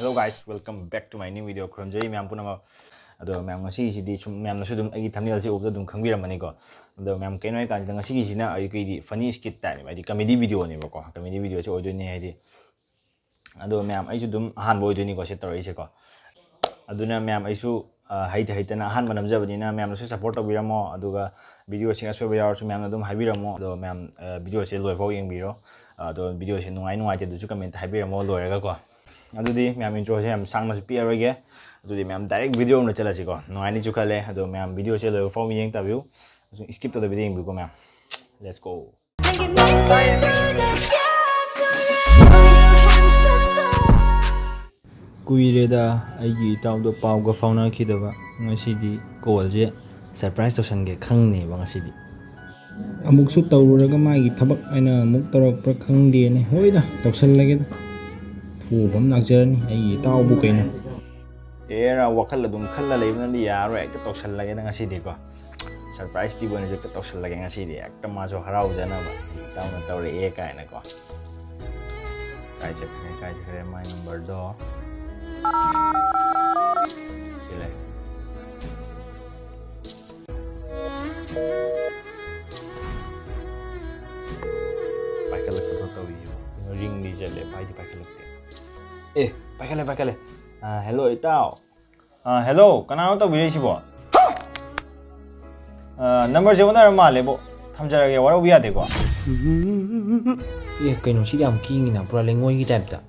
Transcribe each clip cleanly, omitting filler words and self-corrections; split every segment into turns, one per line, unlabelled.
Hello guys, welcome back to my new video. Khurumjai myam punama ado myam ngasi sidi sum myam na sudum agi thumbnail se ubda dum khangbiramani ko ado myam kainoi kan ngasi gi sina ai ki funny skit ta ni di comedy video ni ko comedy video se odo ni haidi ado myam ai sudum han boy do ni ko se tori se ko aduna myam ai su haitana han manam jabani na myam su support tawiramo aduga video singa so bayar su myam dum habiramo ado myam video se loi fo yengbiro ado video se nungai nungai te du su comment habiramo loiraga ko adudi myam intro se am sang na su piaroge adudi myam direct video na chala si ko no ani chu khale ado myam video se lo form yeng ta view skip to the video yeng ko myam let's go
Kuireda aigi Etao do pau ga fauna khidaba ngasidi call je surprise to sange khangni ba ngasidi amuk su tawraga magi thabak aina amuk tarak pra khangde ne hoida tawsallage da thubam nakjarani aigi Etao bu kaina
era wakal dum khalla leibna di yaro ekta tawsallage da ngasidi ko surprise pi bone jekta tawsallage ngasidi ekta ma jo harau jana ba Etao na tawre e kaina ko kai se my number do Sila. Pakai lek tahu yo. Ring di jale, pakai lek te. Pakai lek. Hello Etao. Hello, kanao tahu bila sih bo? Number siapa nama male bo? Thamjara ke waru biar deko.
kaino si am king na pura lengoi gi type da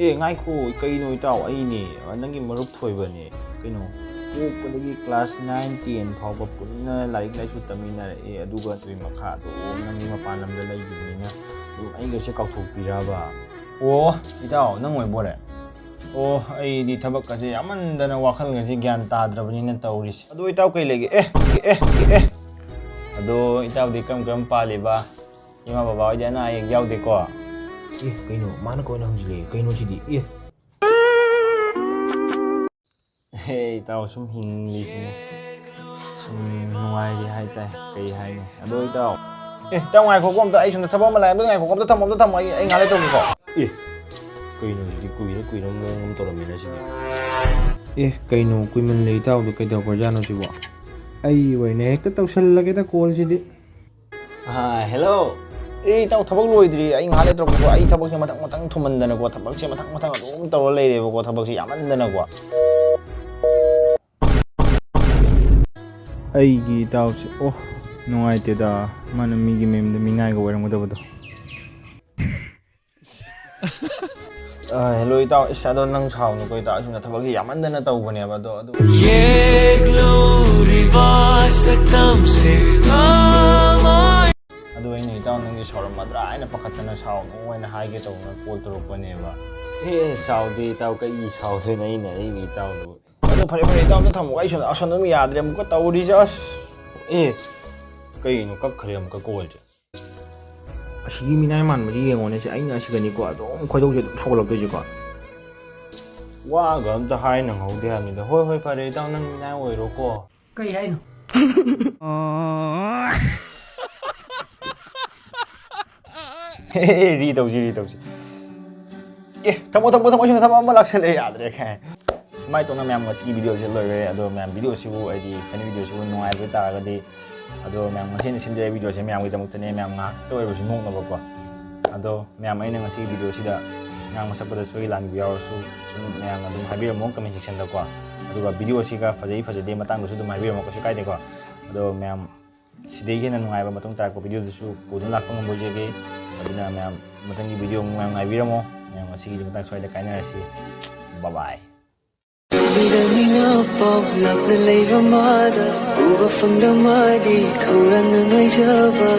ngai ko kaino Etao ai ni nangi marup thoibani kaino pokpadagi class 9 10 phawba punna laik lai su tamina aduga tui makha to nangi mapanam da lai gibnina ai ga se kauthok piraba Etao nang oi bore ai di thabak ka se amandana wakhal ga se gyan tadrabani na tauris adu Etao kai lege ado Etao di kam paliba ima baba oi jana ai yaw de ko
kaino mana ko na hujile kaino sidi
Etao sum hingli sini sum nuai di hai tai kai hai ni ado Etao tao ngai ko kom ta ai sum thabak ma lai ado ngai ko kom ta tham ai ngale to ko kaino sidi kuira ngom to ramina sini
kaino kuimen le Etao do kai da ko jano sibo ai wai ne hekta tawsallage da call sidi
hello Etao thabak loidri ai ngale to ko ai thabak se matang thumandana ko thabak se matang adum tawra leire ko thabak se yamandana ko
aigi Etao se nungai te da mana migi mem da mingai ga waram da
hello Etao isado nang saw no ko Etao sum thabak se yamandana taw bane ba do
ye glory vasatam se
ado ai Etao nang gi sawram madra ai na pakatana saw no ai na hai ge taw na call to ro bane ba saw di Etao ka I saw the nei nei ai Etao do ado phare Etao na thamu ai sun asan mi yadre mu ko tawri jas kai no kak khare am ka call je
asigi minai man ma ji yengone se aina asigani ko adom khoidok je thawlak de ji ko
wa ga am ta hai na haude ha mi da hoi phare Etao nang minai oi ro ko
kai hai no
ri tau ji thamo sing thamo ma laksel yadre kha sumai to na myam ngasi video je loi ado myam video sibu ai di funny video sibu nongai ba ta ga di ado myam ngasi ni simje video se myam gi damuk tane myam nga to ai su nok na ba ko ado myam ai na ngasi video sida myam ma sapada soi lang biaw su myam adum habira mo comment section da ko aduga video siga fajai matang su dum habira mo ko su kai de ko ado myam sidai ge na nongai ba matong tar ko video su pudun lak pang bo je ge aduna myam matang gi video myam ngai bira mo myam ngasi gi matang soi da kai na si bye bye
Vidamina pop lap le leva mada uba fang da madi khauran ngai java